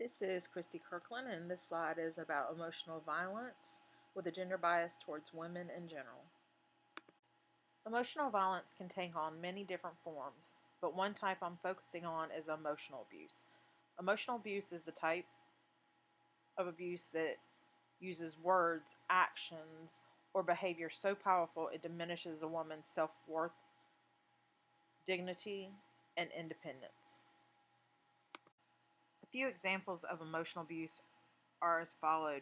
This is Christy Kirkland, and this slide is about emotional violence with a gender bias towards women in general. Emotional violence can take on many different forms, but one type I'm focusing on is emotional abuse. Emotional abuse is the type of abuse that uses words, actions, or behavior so powerful it diminishes a woman's self-worth, dignity, and independence. A few examples of emotional abuse are as followed: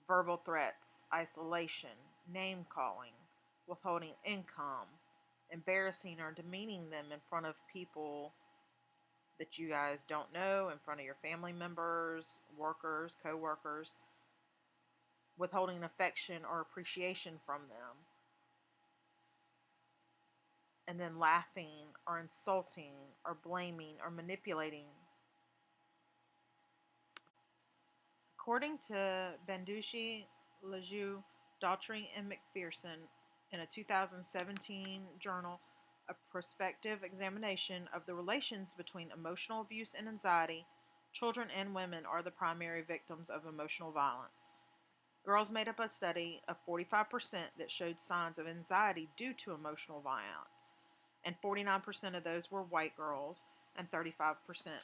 verbal threats, isolation, name calling, withholding income, embarrassing or demeaning them in front of people that you guys don't know, in front of your family members, workers, co-workers, withholding affection or appreciation from them, and then laughing or insulting or blaming or manipulating. According to Banducci, Lejeune, Daughtry, and McPherson, in a 2017 journal, a prospective examination of the relations between emotional abuse and anxiety, children and women are the primary victims of emotional violence. Girls made up a study of 45% that showed signs of anxiety due to emotional violence, and 49% of those were white girls, and 35%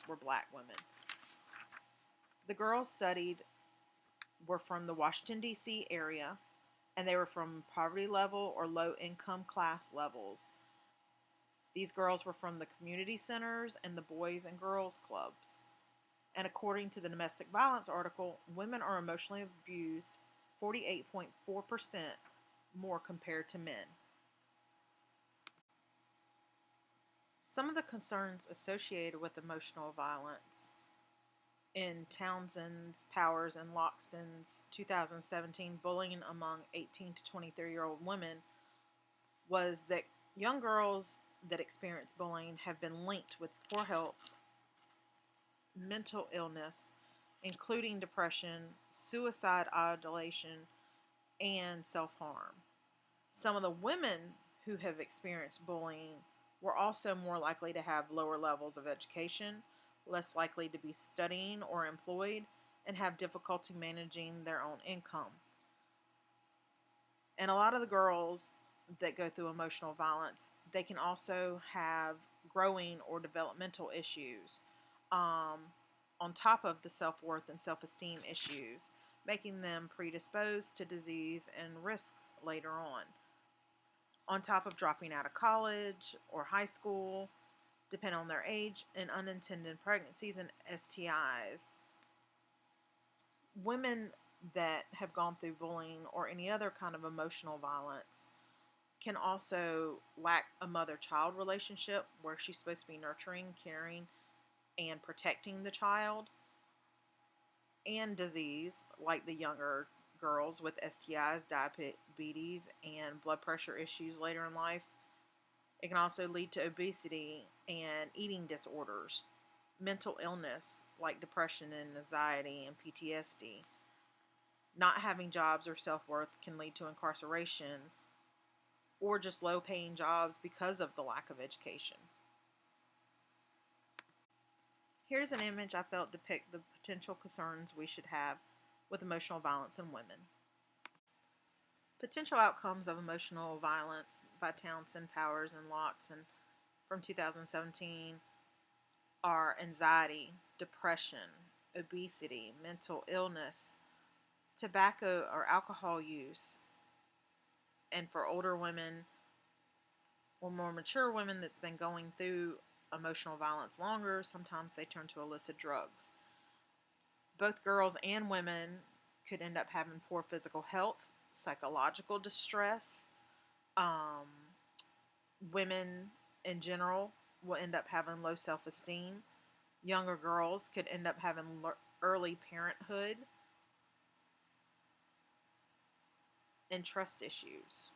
were black women. The girls studied were from the Washington, D.C. area, and they were from poverty level or low income class levels. These girls were from the community centers and the boys and girls clubs. And according to the domestic violence article, women are emotionally abused 48.4% more compared to men. Some of the concerns associated with emotional violence in Townsend's, Powers, and Loxton's 2017 bullying among 18 to 23-year-old women was that young girls that experience bullying have been linked with poor health, mental illness, including depression, suicide ideation, and self-harm. Some of the women who have experienced bullying were also more likely to have lower levels of education, less likely to be studying or employed, and have difficulty managing their own income. And a lot of the girls that go through emotional violence, they can also have growing or developmental issues on top of the self-worth and self-esteem issues, making them predisposed to disease and risks later on top of dropping out of college or high school, depending on their age, and unintended pregnancies and STIs. Women that have gone through bullying or any other kind of emotional violence can also lack a mother-child relationship where she's supposed to be nurturing, caring, and protecting the child, and disease like the younger girls with STIs, diabetes, and blood pressure issues later in life. It can also lead to obesity and eating disorders, mental illness like depression and anxiety and PTSD. Not having jobs or self-worth can lead to incarceration or just low-paying jobs because of the lack of education. Here's an image I felt depict the potential concerns we should have with emotional violence in women. Potential outcomes of emotional violence by Townsend, Powers, and Loxton from 2017 are anxiety, depression, obesity, mental illness, tobacco or alcohol use, and for older women or more mature women that's been going through emotional violence longer, sometimes they turn to illicit drugs. Both girls and women could end up having poor physical health, psychological distress. Women in general will end up having low self-esteem. Younger girls could end up having early parenthood and trust issues.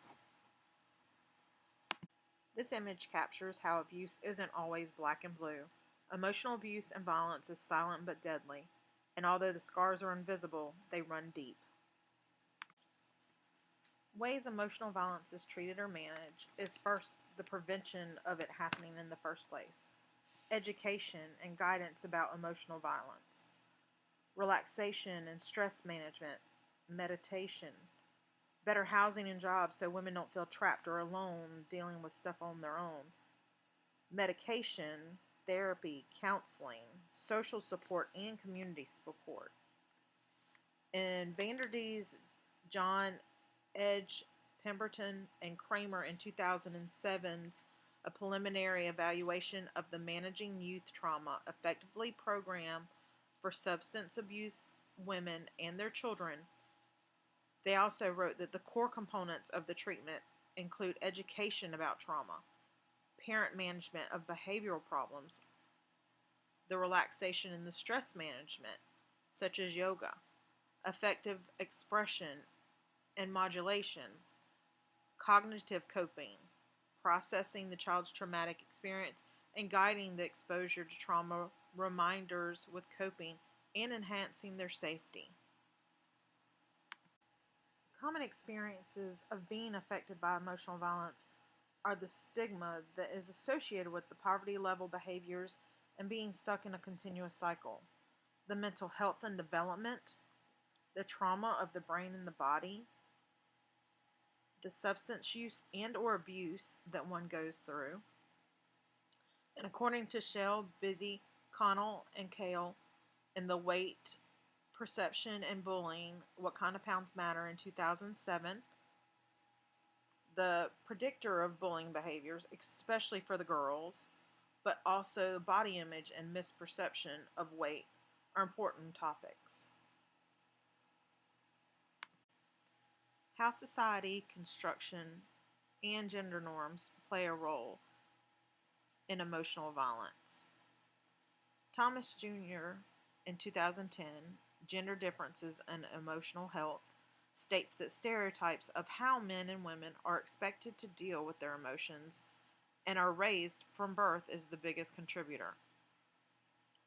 This image captures how abuse isn't always black and blue. Emotional abuse and violence is silent but deadly, and although the scars are invisible, they run deep. Ways emotional violence is treated or managed is first the prevention of it happening in the first place. Education and guidance about emotional violence. relaxation and stress management, meditation, better housing and jobs so women don't feel trapped or alone dealing with stuff on their own, medication, therapy, counseling, social support, and community support. In Vanderdee's John Edge, Pemberton, and Kramer in 2007's A Preliminary Evaluation of the Managing Youth Trauma Effectively Program for Substance Abuse Women and Their Children, they also wrote that the core components of the treatment include education about trauma, parent management of behavioral problems, the relaxation and the stress management, such as yoga, effective expression and modulation, cognitive coping, processing the child's traumatic experience, and guiding the exposure to trauma reminders with coping and enhancing their safety. Common experiences of being affected by emotional violence are the stigma that is associated with the poverty level behaviors and being stuck in a continuous cycle, the mental health and development, the trauma of the brain and the body, the substance use and or abuse that one goes through. And according to Shell, Busy, Connell, and Kale in The Weight, Perception, and Bullying, What Kind of Pounds Matter in 2007, the predictor of bullying behaviors, especially for the girls, but also body image and misperception of weight, are important topics. How society, construction, and gender norms play a role in emotional violence. Thomas Jr. in 2010, Gender Differences in Emotional Health, states that stereotypes of how men and women are expected to deal with their emotions and are raised from birth is the biggest contributor.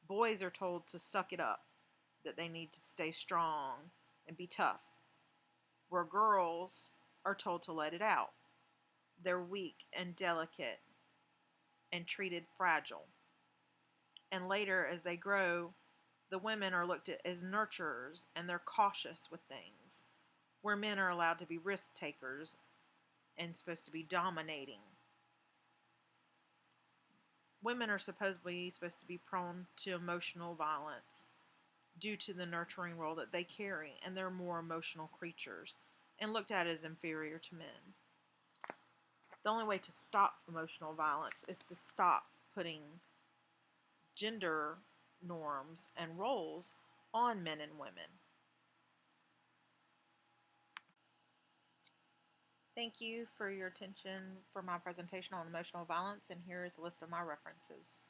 Boys are told to suck it up, that they need to stay strong and be tough, where girls are told to let it out. They're weak and delicate and treated fragile. And later, as they grow, the women are looked at as nurturers and they're cautious with things, where men are allowed to be risk takers and supposed to be dominating. Women are supposed to be prone to emotional violence due to the nurturing role that they carry, and they're more emotional creatures and looked at as inferior to men. The only way to stop emotional violence is to stop putting gender norms and roles on men and women. Thank you for your attention for my presentation on emotional violence, and here is a list of my references.